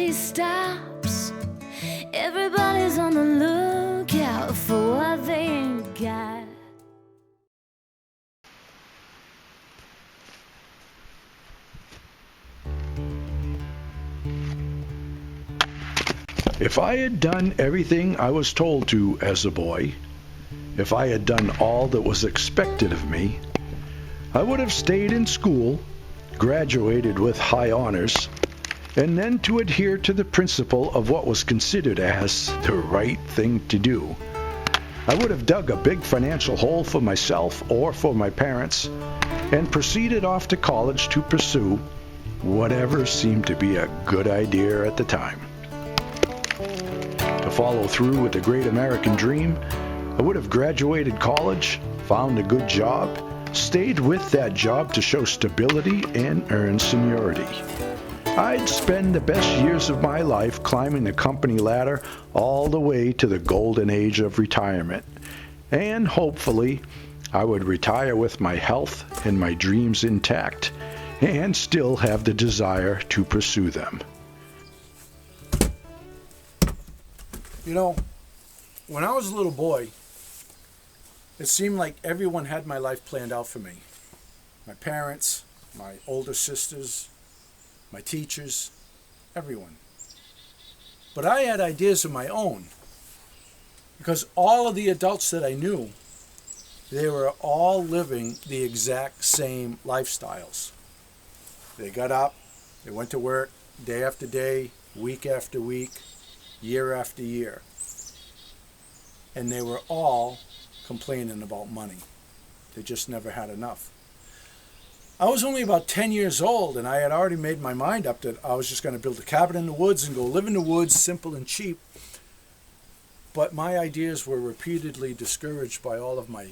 nobody stops. Everybody's on the lookout for what they ain't got. If I had done everything I was told to as a boy, if I had done all that was expected of me, I would have stayed in school, graduated with high honors, and then to adhere to the principle of what was considered as the right thing to do. I would have dug a big financial hole for myself or for my parents and proceeded off to college to pursue whatever seemed to be a good idea at the time. To follow through with the great American dream, I would have graduated college, found a good job, stayed with that job to show stability and earn seniority. I'd spend the best years of my life climbing the company ladder all the way to the golden age of retirement. And hopefully, I would retire with my health and my dreams intact and still have the desire to pursue them. You know, when I was a little boy, it seemed like everyone had my life planned out for me. My parents, my older sisters, my teachers, everyone. But I had ideas of my own, because all of the adults that I knew, they were all living the exact same lifestyles. They got up, they went to work day after day, week after week, year after year. And they were all complaining about money. They just never had enough. I was only about 10 years old, and I had already made my mind up that I was just going to build a cabin in the woods and go live in the woods, simple and cheap. But my ideas were repeatedly discouraged by all of my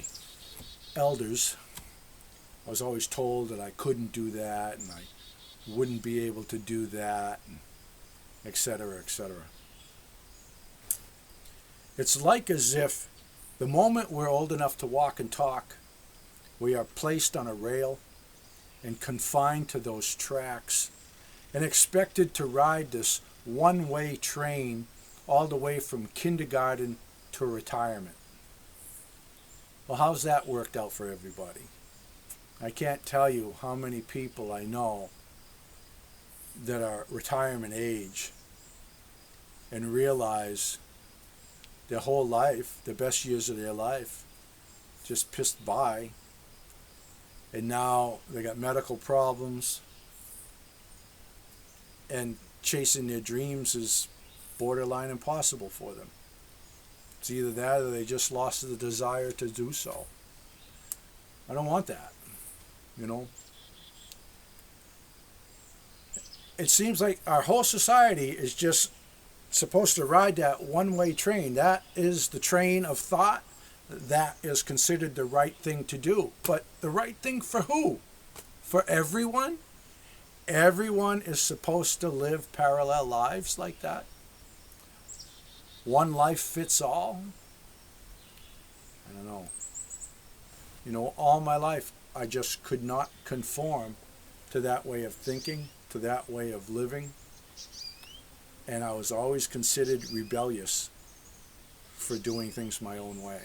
elders. I was always told that I couldn't do that, and I wouldn't be able to do that, etc., etc. It's like as if the moment we're old enough to walk and talk, we are placed on a rail and confined to those tracks and expected to ride this one-way train all the way from kindergarten to retirement. Well, how's that worked out for everybody? I can't tell you how many people I know that are retirement age and realize their whole life, the best years of their life, just pissed by. And now they got medical problems, and chasing their dreams is borderline impossible for them. It's either that or they just lost the desire to do so. I don't want that, you know. It seems like our whole society is just supposed to ride that one-way train. That is the train of thought. That is considered the right thing to do. But the right thing for who? For everyone? Everyone is supposed to live parallel lives like that? One life fits all? I don't know. You know, all my life I just could not conform to that way of thinking, to that way of living. And I was always considered rebellious for doing things my own way.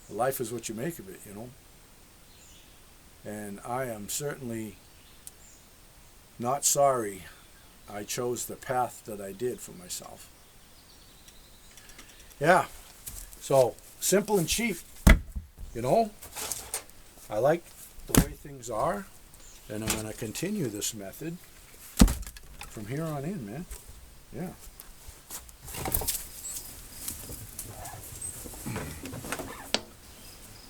Life is what you make of it, you know. And I am certainly not sorry I chose the path that I did for myself. Yeah, so simple and cheap, you know. I like the way things are, and I'm going to continue this method from here on in, man. Yeah.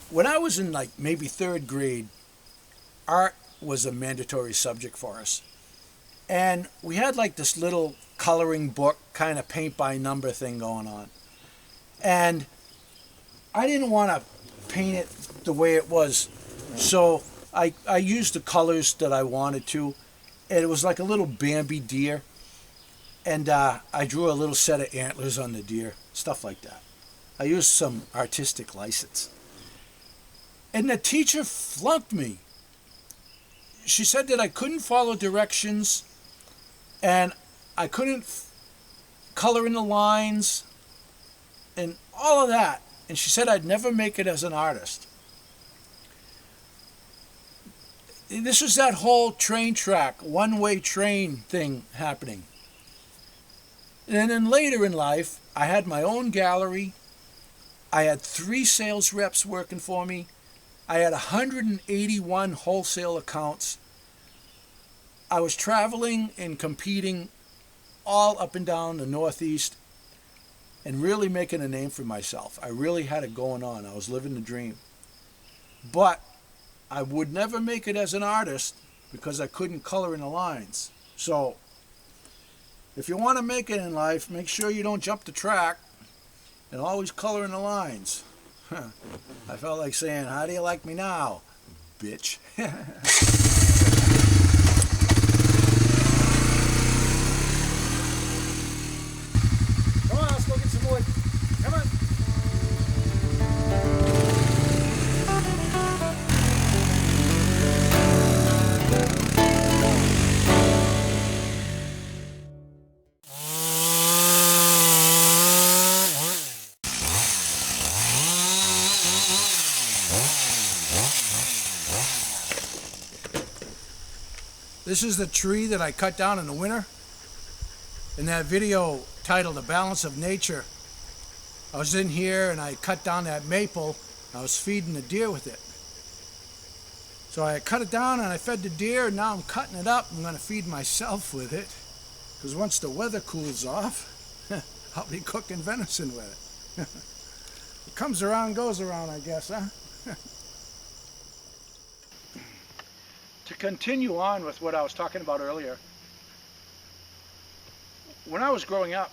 When I was in like maybe third grade, art was a mandatory subject for us. And we had like this little coloring book kind of paint by number thing going on. And I didn't want to paint it the way it was. So I used the colors that I wanted to. And it was like a little Bambi deer. And I drew a little set of antlers on the deer. Stuff like that. I used some artistic license. And the teacher flunked me. She said that I couldn't follow directions And I couldn't color in the lines and all of that. And she said I'd never make it as an artist. This is that whole train track, one-way train thing happening. And then later in life, I had my own gallery. I had 3 sales reps working for me. I had 181 wholesale accounts. I was traveling and competing all up and down the Northeast and really making a name for myself. I really had it going on. I was living the dream. But I would never make it as an artist because I couldn't color in the lines. So if you want to make it in life, make sure you don't jump the track and always color in the lines. I felt like saying, how do you like me now, bitch? Come on, let's go get some wood. Come on. This is the tree that I cut down in the winter. In that video titled The Balance of Nature, I was in here and I cut down that maple. I was feeding the deer with it. So I cut it down and I fed the deer, and now I'm cutting it up. I'm going to feed myself with it, because once the weather cools off, I'll be cooking venison with it. What comes around goes around, I guess, huh? To continue on with what I was talking about earlier, when I was growing up,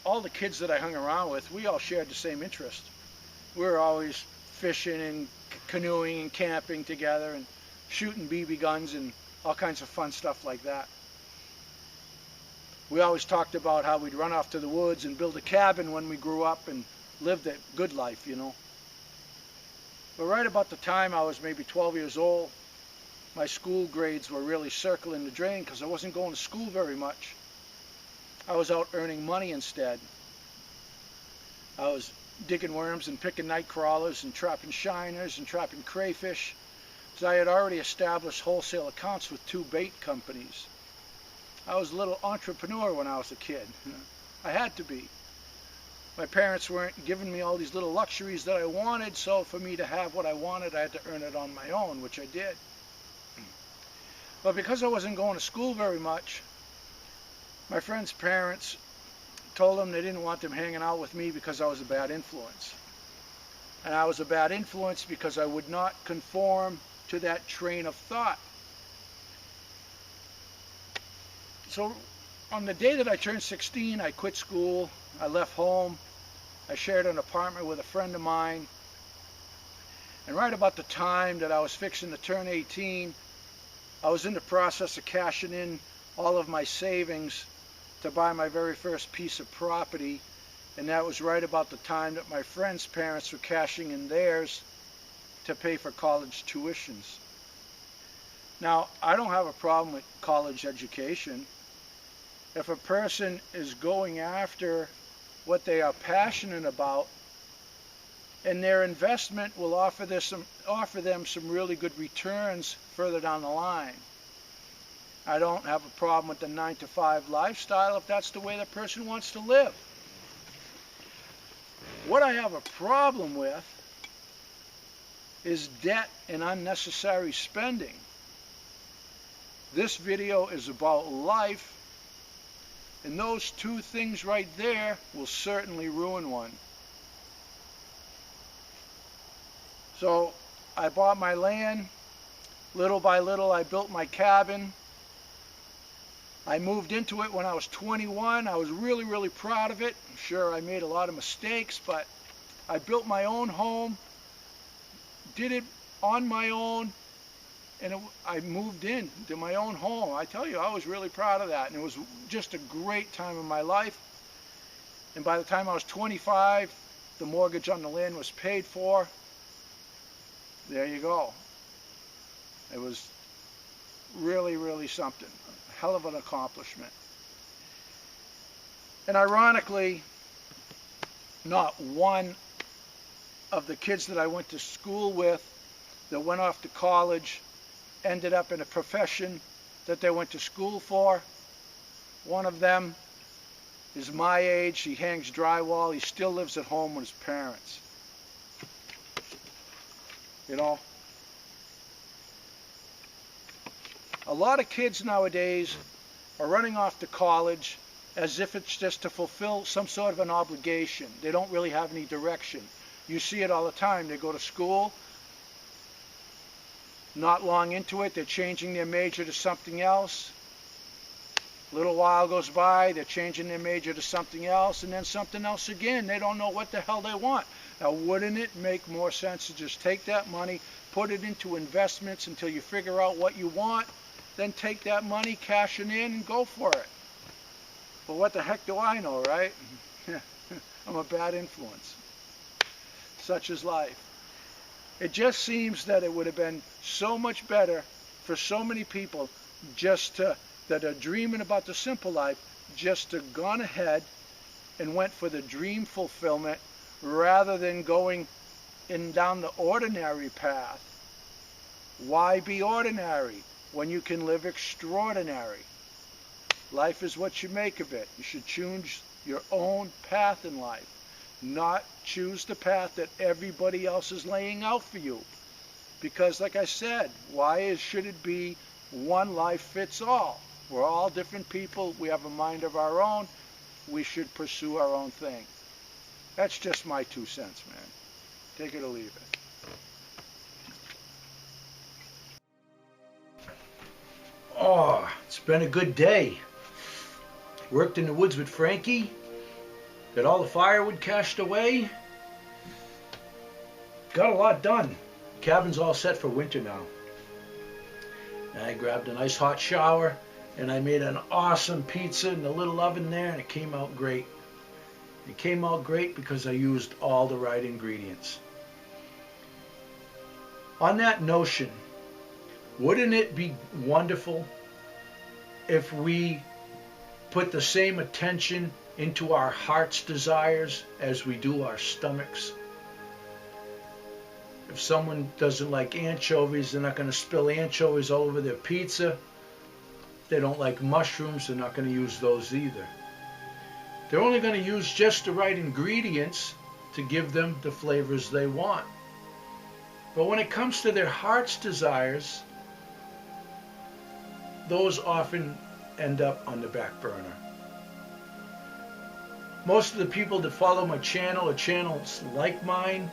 all the kids that I hung around with, we all shared the same interest. We were always fishing and canoeing and camping together and shooting BB guns and all kinds of fun stuff like that. We always talked about how we'd run off to the woods and build a cabin when we grew up and lived that good life, you know. But right about the time I was maybe 12 years old, my school grades were really circling the drain because I wasn't going to school very much. I was out earning money instead. I was digging worms and picking night crawlers and trapping shiners and trapping crayfish, because I had already established wholesale accounts with 2 bait companies. I was a little entrepreneur when I was a kid. I had to be. My parents weren't giving me all these little luxuries that I wanted, so for me to have what I wanted, I had to earn it on my own, which I did. But because I wasn't going to school very much, my friends' parents told them they didn't want them hanging out with me because I was a bad influence. And I was a bad influence because I would not conform to that train of thought. So on the day that I turned 16, I quit school, I left home, I shared an apartment with a friend of mine, and right about the time that I was fixing to turn 18, I was in the process of cashing in all of my savings to buy my very first piece of property, and that was right about the time that my friends' parents were cashing in theirs to pay for college tuitions. Now, I don't have a problem with college education. If a person is going after what they are passionate about, and their investment will offer them some really good returns further down the line. I don't have a problem with the 9-to-5 lifestyle if that's the way the person wants to live. What I have a problem with is debt and unnecessary spending. This video is about life, and those 2 things right there will certainly ruin one. So I bought my land. Little by little I built my cabin. I moved into it when I was 21. I was really, really proud of it. I'm sure I made a lot of mistakes, but I built my own home, did it on my own, and I moved into my own home. I tell you, I was really proud of that, and it was just a great time in my life. And by the time I was 25, the mortgage on the land was paid for. There you go. It was really, really something. hell of an accomplishment. And ironically, not one of the kids that I went to school with that went off to college ended up in a profession that they went to school for. One of them is my age. He hangs drywall. He still lives at home with his parents. You know, a lot of kids nowadays are running off to college as if it's just to fulfill some sort of an obligation. They don't really have any direction. You see it all the time. They go to school, not long into it, they're changing their major to something else. A little while goes by, they're changing their major to something else, and then something else again. They don't know what the hell they want. Now, wouldn't it make more sense to just take that money, put it into investments until you figure out what you want, then take that money, cash it in, and go for it? But what the heck do I know, right? I'm a bad influence. Such is life. It just seems that it would have been so much better for so many people that are dreaming about the simple life, just to gone ahead and went for the dream fulfillment rather than going down the ordinary path. Why be ordinary when you can live extraordinary? Life is what you make of it. You should choose your own path in life, not choose the path that everybody else is laying out for you. Because like I said, should it be one life fits all? We're all different people. We have a mind of our own. We should pursue our own thing. That's just my 2 cents, man. Take it or leave it. Oh, it's been a good day. Worked in the woods with Frankie. Got all the firewood cached away. Got a lot done. Cabin's all set for winter now. And I grabbed a nice hot shower and I made an awesome pizza in the little oven there, and it came out great. It came out great because I used all the right ingredients. On that notion, wouldn't it be wonderful if we put the same attention into our heart's desires as we do our stomachs? If someone doesn't like anchovies, they're not going to spill anchovies all over their pizza. If they don't like mushrooms, they're not going to use those either. They're only going to use just the right ingredients to give them the flavors they want. But when it comes to their heart's desires, those often end up on the back burner. Most of the people that follow my channel or channels like mine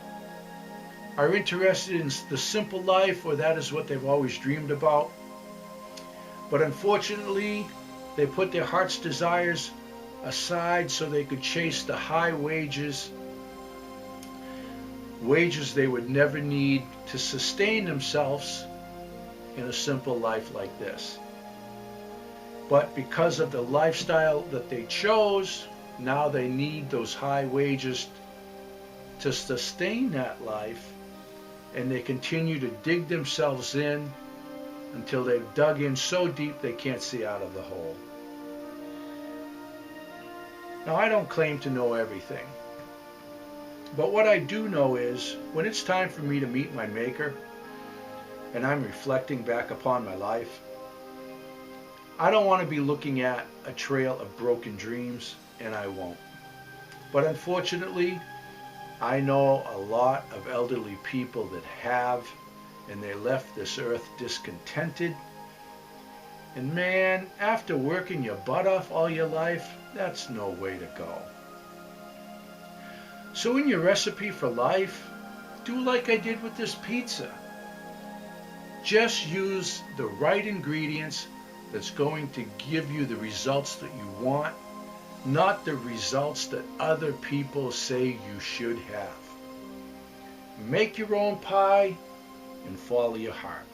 are interested in the simple life, or that is what they've always dreamed about. But unfortunately, they put their heart's desires aside so they could chase the high wages they would never need to sustain themselves in a simple life like this. But because of the lifestyle that they chose, now they need those high wages to sustain that life, and they continue to dig themselves in until they've dug in so deep they can't see out of the hole. Now, I don't claim to know everything, but what I do know is when it's time for me to meet my Maker and I'm reflecting back upon my life, I don't want to be looking at a trail of broken dreams, and I won't. But unfortunately, I know a lot of elderly people that have, and they left this earth discontented. And man, after working your butt off all your life, that's no way to go. So in your recipe for life, do like I did with this pizza. Just use the right ingredients that's going to give you the results that you want, not the results that other people say you should have. Make your own pie and follow your heart.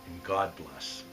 And God bless.